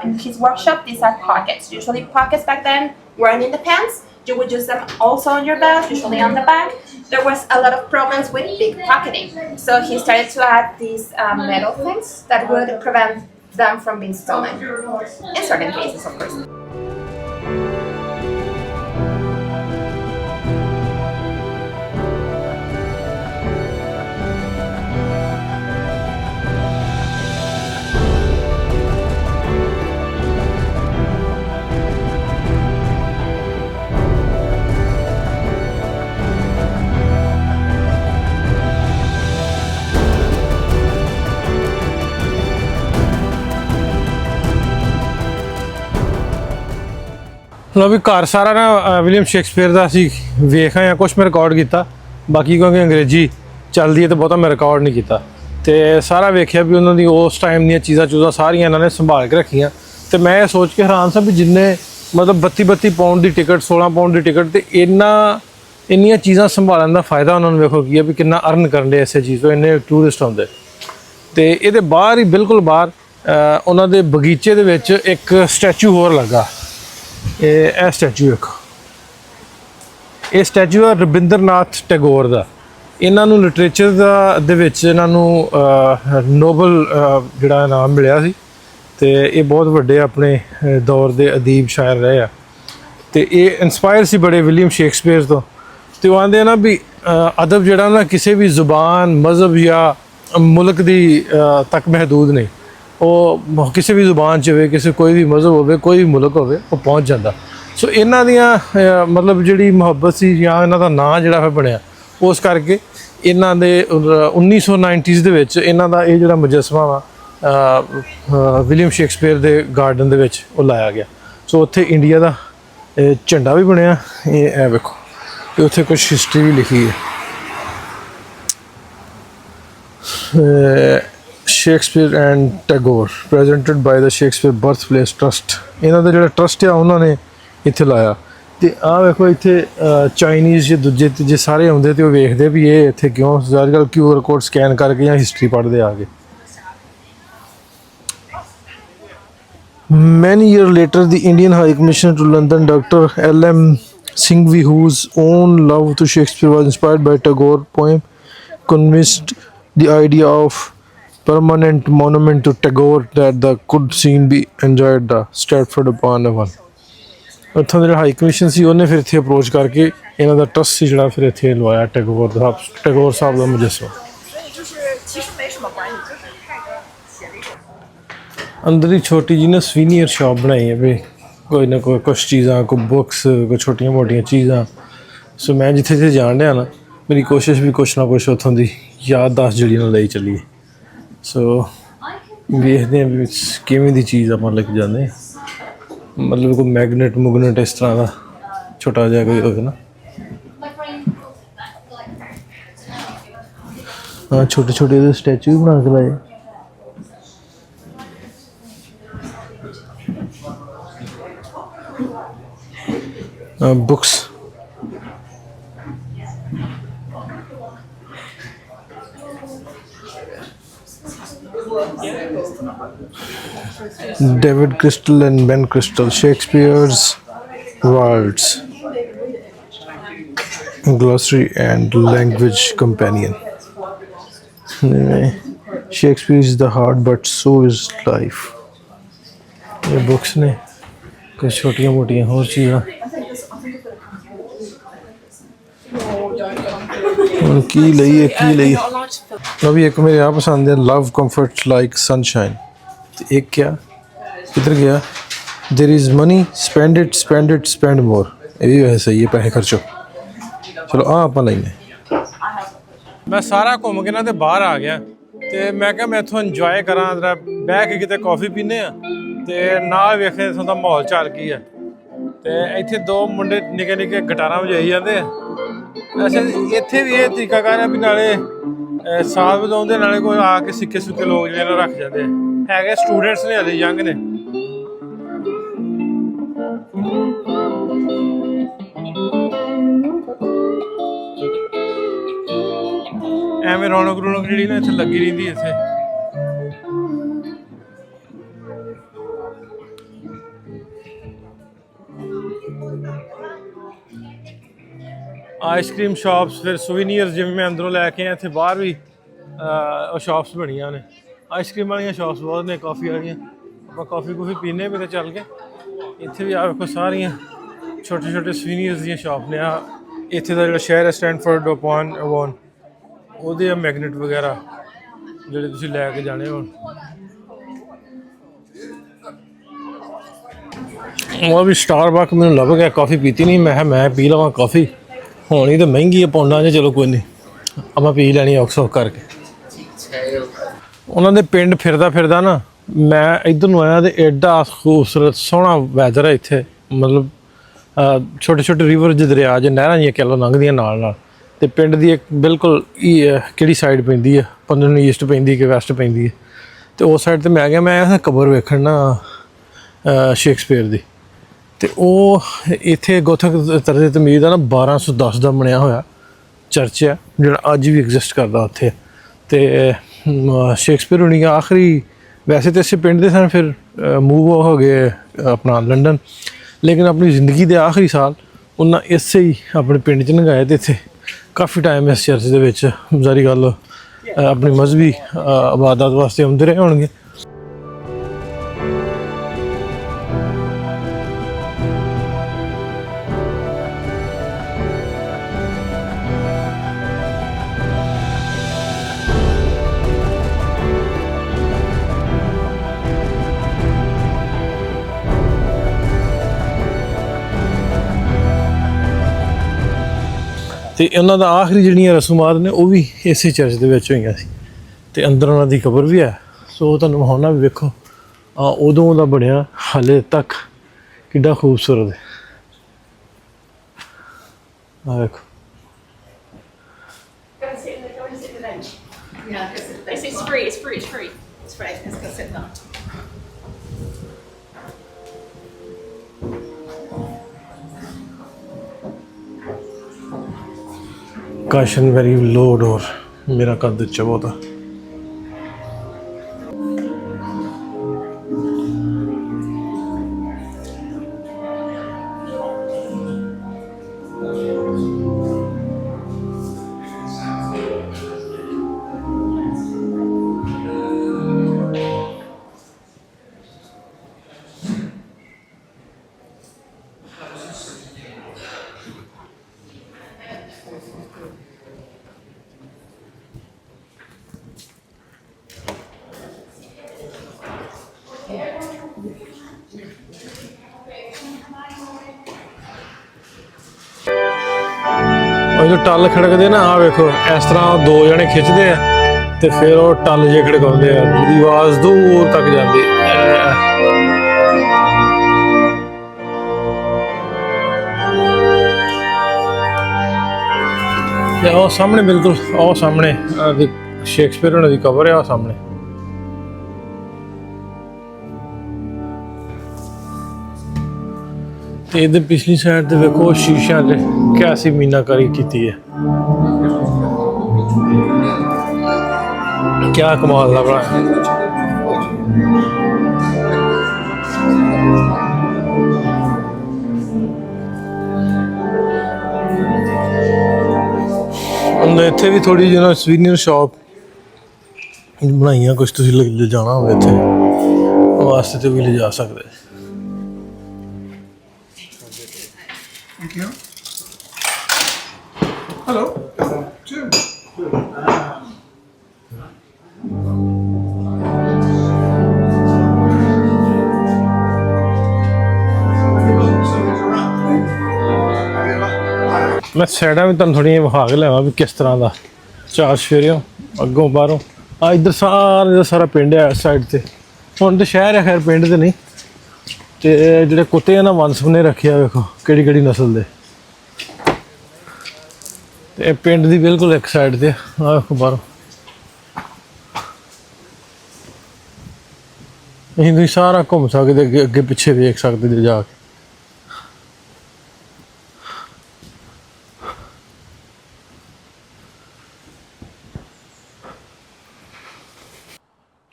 in his workshop. These are pockets. Usually pockets back then weren't in the pants. You would use them also on your belt, usually on the back. There was a lot of problems with big pocketing. So he started to add these metal things that would prevent them from being stolen. In certain cases, of course. ਲਓ ਵੀ ਘਰ ਸਾਰਾ ਨਾ William Shakespeare ਦਾ ਅਸੀਂ ਵੇਖ ਆਏ ਹਾਂ। ਕੁਛ ਮੈਂ ਰਿਕਾਰਡ ਕੀਤਾ, ਬਾਕੀ ਕਿਉਂਕਿ ਅੰਗਰੇਜ਼ੀ ਚੱਲਦੀ ਹੈ ਤੇ ਬਹੁਤਾ ਮੈਂ ਰਿਕਾਰਡ ਨਹੀਂ ਕੀਤਾ। ਤੇ ਸਾਰਾ ਵੇਖਿਆ ਵੀ ਉਹਨਾਂ ਦੀ ਉਸ ਟਾਈਮ ਦੀਆਂ ਚੀਜ਼ਾਂ ਸਾਰੀਆਂ ਇਹਨਾਂ ਨੇ ਸੰਭਾਲ ਕੇ ਰੱਖੀਆਂ। ਤੇ ਮੈਂ ਇਹ ਸੋਚ ਕੇ ਹੈਰਾਨ ਸਾਂ ਵੀ ਜਿੰਨੇ ਮਤਲਬ 32 ਪਾਉਂਡ ਦੀ ਟਿਕਟ, 16 ਪਾਉਂਡ ਦੀ ਟਿਕਟ, ਤੇ ਇੰਨੀਆਂ ਚੀਜ਼ਾਂ ਸੰਭਾਲਣ ਦਾ ਫਾਇਦਾ ਉਹਨਾਂ ਨੂੰ ਵੇਖੋ ਕੀ ਹੈ ਵੀ ਕਿੰਨਾ ਅਰਨ ਕਰਨ ਦੇ ਇਸੇ ਚੀਜ਼ ਤੋਂ। ਇੰਨੇ ਟੂਰਿਸਟ ਆਉਂਦੇ। ਤੇ ਇਹਦੇ ਬਾਹਰ ਹੀ ਬਿਲਕੁਲ ਬਾਹਰ ਉਹਨਾਂ ਦੇ ਬਗੀਚੇ ਦੇ ਵਿੱਚ ਇੱਕ ਸਟੈਚੂ ਹੋਰ ਲੱਗਾ। ਇਹ ਸਟੈਚੂ ਵੇਖੋ, ਇਹ ਸਟੈਚੂ ਹੈ ਰਵਿੰਦਰਨਾਥ ਟੈਗੋਰ ਦਾ। ਇਹਨਾਂ ਨੂੰ ਲਿਟਰੇਚਰ ਦੇ ਵਿੱਚ ਇਹਨਾਂ ਨੂੰ ਨੋਬਲ ਜਿਹੜਾ ਇਨਾਮ ਮਿਲਿਆ ਸੀ। ਤੇ ਇਹ ਬਹੁਤ ਵੱਡੇ ਆਪਣੇ ਦੌਰ ਦੇ ਅਦੀਬ ਸ਼ਾਇਰ ਰਹੇ ਆ। ਤੇ ਇਹ ਇਨਸਪਾਇਰ ਸੀ ਬੜੇ ਵਿਲੀਅਮ ਸ਼ੇਕਸਪੀਅਰ ਤੋਂ। ਤੇ ਉਹ ਆਂਦੇ ਨਾ ਵੀ ਅਦਬ ਜਿਹੜਾ ਨਾ ਕਿਸੇ ਵੀ ਜ਼ੁਬਾਨ, ਮਜ਼ਹਬ ਜਾਂ ਮੁਲਕ ਦੀ ਤੱਕ ਮਹਦੂਦ ਨਹੀਂ। ਉਹ ਕਿਸੇ ਵੀ ਜ਼ੁਬਾਨ 'ਚ ਹੋਵੇ, ਕਿਸੇ ਕੋਈ ਵੀ ਮਜ਼ਹਬ ਹੋਵੇ, ਕੋਈ ਵੀ ਮੁਲਕ ਹੋਵੇ, ਉਹ ਪਹੁੰਚ ਜਾਂਦਾ। ਸੋ ਇਹਨਾਂ ਦੀਆਂ ਮਤਲਬ ਜਿਹੜੀ ਮੁਹੱਬਤ ਸੀ ਜਾਂ ਇਹਨਾਂ ਦਾ ਨਾਂ ਜਿਹੜਾ ਫਿਰ ਬਣਿਆ, ਉਸ ਕਰਕੇ ਇਹਨਾਂ ਦੇ 1990s ਦੇ ਵਿੱਚ ਇਹਨਾਂ ਦਾ ਇਹ ਜਿਹੜਾ ਮੁਜੱਸਮਾ ਵਾ ਵਿਲੀਅਮ ਸ਼ੇਕਸਪੀਅਰ ਦੇ ਗਾਰਡਨ ਦੇ ਵਿੱਚ ਉਹ ਲਾਇਆ ਗਿਆ। ਸੋ ਉੱਥੇ ਇੰਡੀਆ ਦਾ ਝੰਡਾ ਵੀ ਬਣਿਆ। ਇਹ ਵੇਖੋ ਤੇ ਉੱਥੇ ਕੁਝ ਹਿਸਟਰੀ ਵੀ ਲਿਖੀ ਹੈ। Shakespeare and Tagore presented by the Shakespeare birth place trust. ਇਹਨਾਂ ਦਾ ਜਿਹੜਾ ਟਰਸਟ ਆ ਉਹਨਾਂ ਨੇ ਇੱਥੇ ਲਾਇਆ। ਤੇ ਆਹ ਵੇਖੋ ਇੱਥੇ ਚਾਈਨੀਜ਼ ਜੇ ਦੂਜੇ ਤੀਜੇ ਸਾਰੇ ਆਉਂਦੇ ਤੇ ਉਹ ਵੇਖਦੇ ਵੀ ਇਹ ਇੱਥੇ ਕਿਉਂ। ਅੱਜ ਕੱਲ੍ਹ QR ਕੋਡ ਸਕੈਨ ਕਰਕੇ ਜਾਂ ਹਿਸਟਰੀ ਪੜ੍ਹਦੇ ਆ ਕੇ। Many years later, the Indian High Commissioner to London, Dr. L.M. Singhvi, whose own love to Shakespeare was inspired by Tagore poem, convinced the idea of permanent monument to Tagore that the could soon be enjoyed the Stratford upon Avon. ਉੱਥੋਂ ਦਾ ਜਿਹੜਾ high commission ਸੀ ਉਹਨੇ ਫਿਰ ਇੱਥੇ approach ਕਰਕੇ ਇਹਨਾਂ ਦਾ trust ਸੀ ਜਿਹੜਾ ਫਿਰ ਇੱਥੇ ਲਵਾਇਆ ਟੈਗੋਰ ਸਾਹਿਬ ਦਾ ਮੁਜੱਸਮਾ। ਅੰਦਰ ਹੀ ਛੋਟੀ ਜਿਹੀ ਨਾ ਸਵੀਨੀਅਰ ਸ਼ਾਪ ਬਣਾਈ ਹੈ ਵੀ ਕੋਈ ਨਾ ਕੋਈ ਕੁਛ ਚੀਜ਼ਾਂ, ਕੋਈ ਬੁੱਕਸ, ਕੋਈ ਛੋਟੀਆਂ ਮੋਟੀਆਂ ਚੀਜ਼ਾਂ। ਸੋ ਮੈਂ ਜਿੱਥੇ ਜਿੱਥੇ ਜਾਣ ਡਿਆ ਨਾ, ਮੇਰੀ ਕੋਸ਼ਿਸ਼ ਵੀ ਕੁਛ ਨਾ ਕੁਛ ਉੱਥੋਂ ਦੀ ਯਾਦਦਾਸ਼ਤ ਜਿਹੜੀ ਨਾਲ ਲਈ ਚੱਲੀਏ। ਸੋ ਵੇਖਦੇ ਹਾਂ ਵੀ ਕਿਵੇਂ ਦੀ ਚੀਜ਼ ਆਪਾਂ ਲੈ ਕੇ ਜਾਂਦੇ ਹਾਂ। ਮਤਲਬ ਕੋਈ ਮੈਗਨੇਟ ਮੁਗਨੇਟ ਇਸ ਤਰ੍ਹਾਂ ਦਾ ਛੋਟਾ ਜਿਹਾ ਕੋਈ ਹੋਵੇ ਨਾ। ਹਾਂ, ਛੋਟੇ ਛੋਟੇ ਉਹਦੇ ਸਟੈਚੂ ਵੀ ਬਣਾ ਕੇ ਲਾਏ। Books, David Crystal and Ben Crystal, Shakespeare's Words, Glossary and Language Companion. Shakespeare is the heart, but so is life. ये बुक्स ने कुछ छोटियाँ मोटियाँ और चीज़ां। की लई अभी एक मेरे यहाँ पसंद है, लव कंफर्ट लाइक सनशाइन। एक क्या किधर गया, there is money spend it spend more. ये भी वैसे सही है, पैसे खर्चो। चलो आ आप लेने। मैं सारा घूम के ना ते बाहर आ गया ते मैं क्या मैं इत्थों इंजॉय करा, जरा बह के किते कॉफी पीने आ ते नाल वेखे इत्थों दा माहौल चाल की है। ते इत्थे दो मुंडे निक्के निक्के गिटारां वजाई जांदे आ। अच्छा इत्थे भी ये तरीकाकार है भी नाले साथ बजाउंदे, नाले कोई आके सिक्के सुक्के लोग जिहड़े रख जांदे है। स्टूडेंट्स ने हले यंग ने। ਐਵੇਂ ਰੌਣਕ ਜਿਹੜੀ ਨਾ ਇੱਥੇ ਲੱਗੀ ਰਹਿੰਦੀ ਇੱਥੇ। ਆਈਸਕ੍ਰੀਮ ਸ਼ਾਪਸ, ਫਿਰ ਸੂਵੀਨੀਅਰਸ ਜਿਵੇਂ ਮੈਂ ਅੰਦਰੋਂ ਲੈ ਕੇ ਆਇਆ। ਇੱਥੇ ਬਾਹਰ ਵੀ ਉਹ ਸ਼ਾਪਸ ਬਣੀਆਂ ਨੇ, ਆਈਸਕ੍ਰੀਮ ਵਾਲੀਆਂ ਸ਼ਾਪਸ ਬਹੁਤ ਨੇ, ਕਾਫੀ ਵਾਲੀਆਂ। ਆਪਾਂ ਕਾਫੀ ਕੂਫੀ ਪੀਨੇ ਵੀ ਤਾਂ ਚੱਲ ਕੇ। ਇੱਥੇ ਵੀ ਆ ਵੇਖੋ ਸਾਰੀਆਂ ਛੋਟੇ ਛੋਟੇ ਸੂਵੀਨੀਅਰਸ ਦੀਆਂ ਸ਼ਾਪ ਨੇ। ਆ ਇੱਥੇ ਦਾ ਜਿਹੜਾ ਸ਼ਹਿਰ ਹੈ ਸਟੈਨਫੋਰਡ ਅਪੋਨ ਐਵਨ, ਉਹਦੇ ਆ ਮੈਗਨੇਟ ਵਗੈਰਾ ਜਿਹੜੇ ਤੁਸੀਂ ਲੈ ਕੇ ਜਾਣੇ ਹੋਣ। ਉਹ ਵੀ ਸਟਾਰਬਕ ਮੈਨੂੰ ਲੱਭ ਗਿਆ, ਕਾਫੀ ਪੀਤੀ ਨਹੀਂ। ਮੈਂ ਕਿਹਾ ਮੈਂ ਪੀ ਲਵਾਂ ਕਾਫੀ, ਹੋਣੀ ਤਾਂ ਮਹਿੰਗੀ ਆ ਪੌਂਡਾਂ 'ਚ। ਚਲੋ ਕੋਈ ਨਹੀਂ, ਆਪਾਂ ਪੀ ਲੈਣੀ ਔਖ ਸੌਖ ਕਰਕੇ। ਉਹਨਾਂ ਦੇ ਪਿੰਡ ਫਿਰਦਾ ਨਾ ਮੈਂ ਇੱਧਰ ਨੂੰ ਆਇਆ ਤੇ ਐਡਾ ਖੂਬਸੂਰਤ ਸੋਹਣਾ ਵੈਦਰ ਹੈ ਇੱਥੇ। ਮਤਲਬ ਛੋਟੇ ਛੋਟੇ ਰਿਵਰ ਜਿਹੇ, ਦਰਿਆ ਜਿਹੇ, ਨਹਿਰਾਂ ਜਿਹੀਆਂ ਕਹਿ ਲਓ ਲੰਘਦੀਆਂ ਨਾਲ। ਤੇ ਪਿੰਡ ਦੀ ਇੱਕ ਬਿਲਕੁਲ ਕਿਹੜੀ ਸਾਈਡ ਪੈਂਦੀ ਹੈ, ਪੰਜ ਨੂੰ ਈਸਟ ਪੈਂਦੀ ਕਿ ਵੈਸਟ ਪੈਂਦੀ ਹੈ। ਤੇ ਉਸ ਸਾਈਡ 'ਤੇ ਮੈਂ ਗਿਆ, ਮੈਂ ਕਬਰ ਵੇਖਣ ਨਾ ਸ਼ੇਕਸਪੀਅਰ ਦੀ। ਤੇ ਉਹ ਇੱਥੇ ਗੋਥਕ ਤਰਜ਼ੇ ਤਮੀਜ਼ ਦਾ ਨਾ 1210 ਦਾ ਬਣਿਆ ਹੋਇਆ ਚਰਚ ਹੈ, ਜਿਹੜਾ ਅੱਜ ਵੀ ਐਗਜ਼ਿਸਟ ਕਰਦਾ ਉੱਥੇ। ਤੇ ਸ਼ੇਕਸਪੀਅਰ ਹੁਣੀ ਆਖਰੀ ਵੈਸੇ ਤਾਂ ਇਸੇ ਪਿੰਡ ਦੇ ਸਨ, ਫਿਰ ਮੂਵ ਹੋ ਗਏ ਆਪਣਾ ਲੰਡਨ। ਲੇਕਿਨ ਆਪਣੀ ਜ਼ਿੰਦਗੀ ਦੇ ਆਖਰੀ ਸਾਲ ਉਹਨਾਂ ਇਸੇ ਹੀ ਆਪਣੇ ਪਿੰਡ 'ਚ ਲੰਘਾਏ। ਤੇ ਇੱਥੇ ਕਾਫੀ ਟਾਈਮ ਇਸ ਚਰਚ ਦੇ ਵਿੱਚ ਜ਼ਾਰੀ ਗੱਲ ਆਪਣੀ ਮਜ਼ਹਬੀ ਇਬਾਦਤ ਵਾਸਤੇ ਆਉਂਦੇ ਰਹੇ ਹੋਣਗੇ। ਤੇ ਉਹਨਾਂ ਦਾ ਆਖਰੀ ਜਿਹੜੀਆਂ ਰਸੂਮਾਤ ਨੇ ਉਹ ਵੀ ਇਸੇ ਚਰਚ ਦੇ ਵਿੱਚ ਹੋਈਆਂ ਸੀ। ਤੇ ਅੰਦਰ ਉਹਨਾਂ ਦੀ ਕਬਰ ਵੀ ਹੈ। ਸੋ ਤੁਹਾਨੂੰ ਵਿਖਾਉਣਾ ਵੀ ਵੇਖੋ ਉਦੋਂ ਦਾ ਬਣਿਆ ਹਾਲੇ ਤੱਕ ਕਿੱਡਾ ਖੂਬਸੂਰਤ ਹੈ। ਆ ਵੇਖੋ। Caution, very low door, मेरा कद अच्छा बहुत है। ਉਹ ਜੋ ਟੱਲ ਖੜਕਦੇ ਨਾ ਆ ਵੇਖੋ ਇਸ ਤਰ੍ਹਾਂ ਦੋ ਜਣੇ ਖਿੱਚਦੇ ਆ ਤੇ ਫਿਰ ਉਹ ਟੱਲ ਜੇ ਖੜਕਾਉਂਦੇ ਆ ਉਹਦੀ ਆਵਾਜ਼ ਦੂਰ ਤੱਕ ਜਾਂਦੀ ਤੇ ਉਹ ਸਾਹਮਣੇ ਬਿਲਕੁਲ ਉਹ ਸਾਹਮਣੇ ਸ਼ੇਕਸਪੀਅਰ ਉਹਨਾਂ ਦੀ ਕਬਰ ਆ ਉਹ ਸਾਹਮਣੇ ਤੇ ਇਹਦੇ ਪਿਛਲੀ ਸਾਈਡ ਤੇ ਵੇਖੋ ਸ਼ੀਸ਼ਿਆਂ ਤੇ ਕਿਆਸੀ ਮੀਨਾਕਾਰੀ ਕੀਤੀ ਹੈ ਕਿਆ ਕਮਾਲ ਦਾ ਬਣਾਇਆ ਉਹਨੇ ਇੱਥੇ ਵੀ ਥੋੜੀ ਜਿਹੀ ਨਾ ਸਵੀਨੀਅਰ ਸ਼ਾਪ ਬਣਾਈਆਂ ਕੁਝ ਤੁਸੀਂ ਲੈ ਜਾਣਾ ਹੋਵੇ ਇੱਥੇ ਉਹ ਵਾਸਤੇ ਤੇ ਵੀ ਲੈ ਜਾ ਸਕਦੇ Thank you. Hello. Jim. ਮੈਂ ਸਾਈਡਾਂ ਵੀ ਤੁਹਾਨੂੰ ਥੋੜ੍ਹੀਆਂ ਵਿਖਾ ਕੇ ਲਿਆਵਾਂ ਵੀ ਕਿਸ ਤਰ੍ਹਾਂ ਦਾ ਚਾਰ ਸਫੇਰਿਓਂ ਅੱਗੋਂ ਬਾਹਰੋਂ ਆ ਇੱਧਰ ਸਾਰਾ ਦਾ ਸਾਰਾ ਪਿੰਡ ਹੈ ਇਸ ਸਾਈਡ ਤੇ ਹੁਣ ਤੇ ਸ਼ਹਿਰ ਹੈ ਖੈਰ ਪਿੰਡ ਤੇ ਨਹੀਂ ਤੇ ਜਿਹੜੇ ਕੁੱਤੇ ਆ ਨਾ ਵੰਸਫ ਨੇ ਰੱਖਿਆ ਵੇਖੋ ਕਿਹੜੀ ਕਿਹੜੀ ਨਸਲ ਦੇ ਤੇ ਇਹ ਪਿੰਡ ਦੀ ਬਿਲਕੁਲ ਇੱਕ ਸਾਈਡ ਤੇ ਆ ਵੇਖੋ ਬਾਹਰੋਂ ਅਸੀਂ ਤੁਸੀਂ ਸਾਰਾ ਘੁੰਮ ਸਕਦੇ ਅੱਗੇ ਅੱਗੇ ਪਿੱਛੇ ਵੇਖ ਸਕਦੇ ਜੇ ਜਾ ਕੇ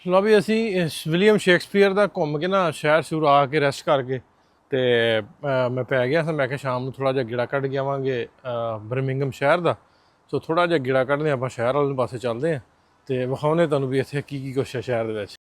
ਲਓ ਵੀ ਅਸੀਂ ਇਸ ਵਿਲੀਅਮ ਸ਼ੇਕਸਪੀਅਰ ਦਾ ਘੁੰਮ ਕੇ ਨਾ ਸ਼ਹਿਰ ਸ਼ੁਰੂ ਆ ਕੇ ਰੈਸਟ ਕਰਕੇ ਤੇ ਮੈਂ ਪੈ ਗਿਆ ਸੀ ਮੈਂ ਕਿਹਾ ਸ਼ਾਮ ਨੂੰ ਥੋੜਾ ਜਿਹਾ ਗੇੜਾ ਕੱਢ ਕੇ ਆਵਾਂਗੇ ਬਰਮਿੰਗਮ ਸ਼ਹਿਰ ਦਾ ਸੋ ਥੋੜਾ ਜਿਹਾ ਗੇੜਾ ਕੱਢਦੇ ਆਪਾਂ ਸ਼ਹਿਰ ਵਾਲੇ ਪਾਸੇ ਚੱਲਦੇ ਹਾਂ ਤੇ ਵਿਖਾਉਂਦੇ ਤੁਹਾਨੂੰ ਵੀ ਇੱਥੇ ਕੀ ਕੁਛ ਹੈ ਸ਼ਹਿਰ ਦੇ ਵਿੱਚ